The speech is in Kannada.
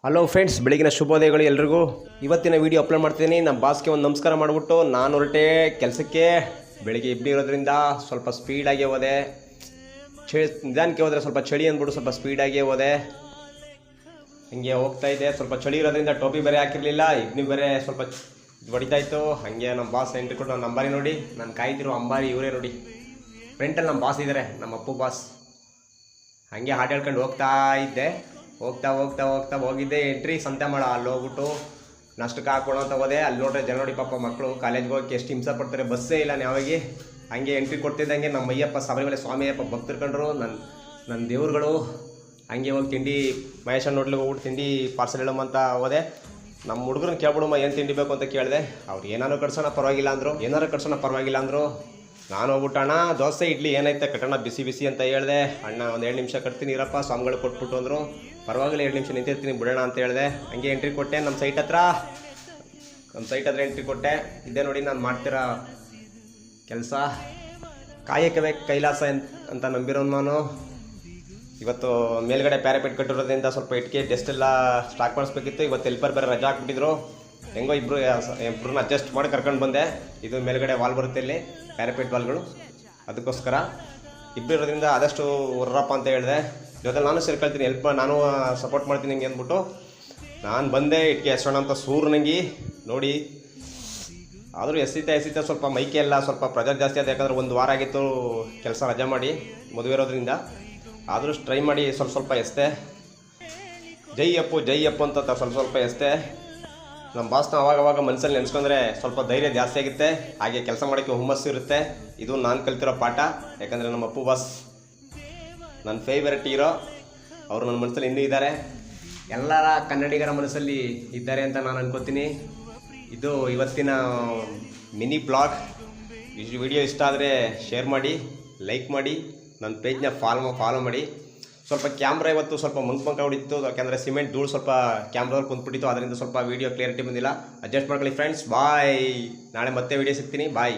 ಹಲೋ ಫ್ರೆಂಡ್ಸ್, ಬೆಳಗಿನ ಶುಭೋದಯಗಳು ಎಲ್ರಿಗೂ. ಇವತ್ತಿನ ವಿಡಿಯೋ ಅಪ್ಲೋಡ್ ಮಾಡ್ತೀನಿ. ನಮ್ಮ ಬಾಸ್ಗೆ ಒಂದು ನಮಸ್ಕಾರ ಮಾಡಿಬಿಟ್ಟು ನಾನು ಹೊರಟೆ ಕೆಲಸಕ್ಕೆ. ಬೆಳಿಗ್ಗೆ ಇಬ್ಬನಿ ಇರೋದ್ರಿಂದ ಸ್ವಲ್ಪ ಸ್ಪೀಡಾಗಿ ಹೋದೆ. ನಿಧಾನಕ್ಕೆ ಹೋದರೆ ಸ್ವಲ್ಪ ಚಳಿ ಅಂದ್ಬಿಟ್ಟು ಸ್ವಲ್ಪ ಸ್ಪೀಡಾಗಿ ಹೋದೆ. ಹಂಗೆ ಹೋಗ್ತಾ ಇದ್ದೆ. ಸ್ವಲ್ಪ ಚಳಿ ಇರೋದ್ರಿಂದ ಟೋಪಿ ಬೇರೆ ಹಾಕಿರಲಿಲ್ಲ, ಇಬ್ಬನಿ ಬೇರೆ ಸ್ವಲ್ಪ ಹೊಡಿತಾಯಿತ್ತು. ಹಾಗೆ ನಮ್ಮ ಬಾಸ್ ಎಂಟ್ರಿ ಕೊಟ್ಟು ನನ್ನ ಅಂಬಾರಿ ನೋಡಿ, ನಾನು ಕಾಯ್ತಿರೋ ಅಂಬಾರಿ ಇವರೇ ನೋಡಿ. ಫ್ರಂಟಲ್ಲಿ ನಮ್ಮ ಬಾಸ್ ಇದ್ದಾರೆ, ನಮ್ಮ ಅಪ್ಪು ಬಾಸ್. ಹಾಗೆ ಹಾಡು ಹೇಳ್ಕೊಂಡು ಹೋಗ್ತಾ ಇದ್ದೆ. ಹೋಗ್ತಾ ಹೋಗಿದ್ದೆ. ಎಂಟ್ರಿ ಸಂತೆ ಮಾಡ ಅಲ್ಲಿ ಹೋಗ್ಬಿಟ್ಟು ನಷ್ಟಕ್ಕೆ ಹಾಕೋಣ ಅಂತ ಹೋದೆ. ಅಲ್ಲಿ ನೋಡ್ರೆ ಜನ ನೋಡಿ, ಪಾಪ ಮಕ್ಕಳು ಕಾಲೇಜ್ಗೆ ಹೋಗಿ ಎಷ್ಟು ಹಿಂಸೆ ಪಡ್ತಾರೆ, ಬಸ್ಸೇ ಇಲ್ಲ ಯಾವಾಗಿ. ಹಂಗೆ ಎಂಟ್ರಿ ಕೊಡ್ತಿದ್ದಂಗೆ ನಮ್ಮ ಅಯ್ಯಪ್ಪ ಶಬರಿಮಲೆ ಸ್ವಾಮಿ ಅಯ್ಯಪ್ಪ ಭಕ್ತರ್ಕೊಂಡ್ರು, ನನ್ನ ದೇವ್ರುಗಳು. ಹಂಗೆ ಹೋಗಿ ತಿಂಡಿ ಮಹೇಶನ್ ಹೋಟ್ಲಿಗೆ ಹೋಗ್ಬಿಟ್ಟು ತಿಂಡಿ ಪಾರ್ಸಲ್ ಹೇಳಮ್ಮ ಅಂತ ಹೋದೆ. ನಮ್ಮ ಹುಡುಗರನ್ನ ಕೇಳ್ಬಿಡಮ್ಮ ಏನು ತಿಂಡಿ ಬೇಕು ಅಂತ ಕೇಳಿದೆ. ಅವ್ರು ಏನಾರು ಕಟ್ಸೋಣ ಪರವಾಗಿಲ್ಲ ಅಂದರು. ನಾನು ಹೋಗ್ಬಿಟ್ಟು ಅಣ್ಣ ದೋಸೆ ಇಡ್ಲಿ ಏನೈತೆ ಕಟ್ಟೋಣ ಬಿಸಿ ಅಂತ ಹೇಳಿದೆ. ಅಣ್ಣ ಒಂದು 2 ನಿಮಿಷ ಕಟ್ತೀನಿ ಇರಪ್ಪ, ಸ್ವಾಮಿಗಳು ಕೊಟ್ಬಿಟ್ಟು ಅಂದರು. ಪರವಾಗಿಲ್ಲ 2 ನಿಮಿಷ ನಿಂತಿರ್ತೀನಿ ಬಿಡೋಣ ಅಂತ ಹೇಳಿದೆ. ಹಂಗೆ ಎಂಟ್ರಿ ಕೊಟ್ಟೆ ನಮ್ಮ ಸೈಟ್ ಹತ್ರ ಎಂಟ್ರಿ ಕೊಟ್ಟೆ. ಇದೇ ನೋಡಿ ನಾನು ಮಾಡ್ತಿರೋ ಕೆಲಸ. ಕಾಯಕವೇ ಕೈಲಾಸ ಅಂತ ನಂಬಿರೋನು ನಾನು. ಇವತ್ತು ಮೇಲ್ಗಡೆ ಪ್ಯಾರಾಪೆಟ್ ಕಟ್ಟಿರೋದ್ರಿಂದ ಸ್ವಲ್ಪ ಇಟ್ಕೆ ಡೆಸ್ಟ್ ಎಲ್ಲ ಸ್ಟಾಕ್ ಮಾಡಿಸ್ಬೇಕಿತ್ತು. ಇವತ್ತು ಹೆಲ್ಪರ್ ಬೇರೆ ರಜಾ ಹಾಕ್ಬಿಟ್ಟಿದ್ರು. ಹೆಂಗೋ ಇಬ್ಬರನ್ನ ಅಡ್ಜಸ್ಟ್ ಮಾಡಿ ಕರ್ಕೊಂಡು ಬಂದೆ. ಇದು ಮೇಲ್ಗಡೆ ವಾಲ್ ಬರುತ್ತೆ, ಇಲ್ಲಿ ಪ್ಯಾರಾಪೆಟ್ ವಾಲ್ಗಳು, ಅದಕ್ಕೋಸ್ಕರ ಇಬ್ಬರು ಇರೋದ್ರಿಂದ ಆದಷ್ಟು ಹೊರ್ರಪ್ಪ ಅಂತ ಹೇಳಿದೆ. ಜೊತೆಲಿ ನಾನು ಸೇರ್ಕೊಳ್ತೀನಿ, ನಾನು ಸಪೋರ್ಟ್ ಮಾಡ್ತೀನಿ ಹಿಂಗೆ ಅಂದ್ಬಿಟ್ಟು ನಾನು ಬಂದೆ. ಇಟ್ಕೆ ಎಸೋಣ ಅಂತ ಸೂರ್ನಂಗಿ ನೋಡಿ. ಆದರೂ ಎಸಿತಾ ಸ್ವಲ್ಪ ಮೈಕೆ ಎಲ್ಲ ಸ್ವಲ್ಪ ಪ್ರೆಜರ್ ಜಾಸ್ತಿ ಆಯ್ತು. ಯಾಕಂದರೆ 1 ವಾರ ಆಗಿತ್ತು ಕೆಲಸ ರಜೆ ಮಾಡಿ, ಮದುವೆ ಇರೋದ್ರಿಂದ. ಆದರೂ ಟ್ರೈ ಮಾಡಿ ಸ್ವಲ್ಪ ಎಸ್ತೆ. ಜೈ ಅಪ್ಪು ಅಂತ ಸ್ವಲ್ಪ ಎಸ್ತೆ. ನಮ್ಮ ಬಾಸ್ನ ಅವಾಗವಾಗ ಮನಸ್ಸಲ್ಲಿ ನೆನೆಸ್ಕೊಂಡ್ರೆ ಸ್ವಲ್ಪ ಧೈರ್ಯ ಜಾಸ್ತಿ ಆಗುತ್ತೆ. ಹಾಗೆ ಕೆಲಸ ಮಾಡೋಕ್ಕೆ ಹುಮ್ಮಸ್ಸು ಇರುತ್ತೆ. ಇದು ನಾನು ಕಲ್ತಿರೋ ಪಾಠ. ಯಾಕಂದರೆ ನಮ್ಮ ಅಪ್ಪು ಬಾಸ್ ನನ್ನ ಫೇವರೆಟ್ ಹೀರೋ. ಅವರು ನನ್ನ ಮನಸ್ಸಲ್ಲಿ ಇನ್ನೂ ಇದ್ದಾರೆ, ಎಲ್ಲರ ಕನ್ನಡಿಗರ ಮನಸ್ಸಲ್ಲಿ ಇದ್ದಾರೆ ಅಂತ ನಾನು ಅನ್ಕೋತೀನಿ. ಇದು ಇವತ್ತಿನ ಮಿನಿ ಬ್ಲಾಗ್. ವಿಡಿಯೋ ಇಷ್ಟ ಆದರೆ ಶೇರ್ ಮಾಡಿ, ಲೈಕ್ ಮಾಡಿ, ನನ್ನ ಪೇಜ್ನ ಫಾಲೋ ಮಾಡಿ. ಸ್ವಲ್ಪ ಕ್ಯಾಮ್ರಾ ಇವತ್ತು ಸ್ವಲ್ಪ ಮಂಕ ಹೊಡಿತು, ಯಾಕೆಂದರೆ ಸಿಮೆಂಟ್ ಧೂಳು ಸ್ವಲ್ಪ ಕ್ಯಾಮ್ರಾದಲ್ಲಿ ಕುಂತ್ಬಿಟ್ಟಿತ್ತು. ಅದರಿಂದ ಸ್ವಲ್ಪ ವೀಡಿಯೋ ಕ್ಲಿಯರಿಟಿ ಬಂದಿಲ್ಲ. ಅಡ್ಜಸ್ಟ್ ಮಾಡ್ಕೊಳ್ಳಿ ಫ್ರೆಂಡ್ಸ್. ಬಾಯ್. ನಾಳೆ ಮತ್ತೆ ವೀಡಿಯೋ ಸಿಗ್ತೀನಿ. ಬಾಯ್.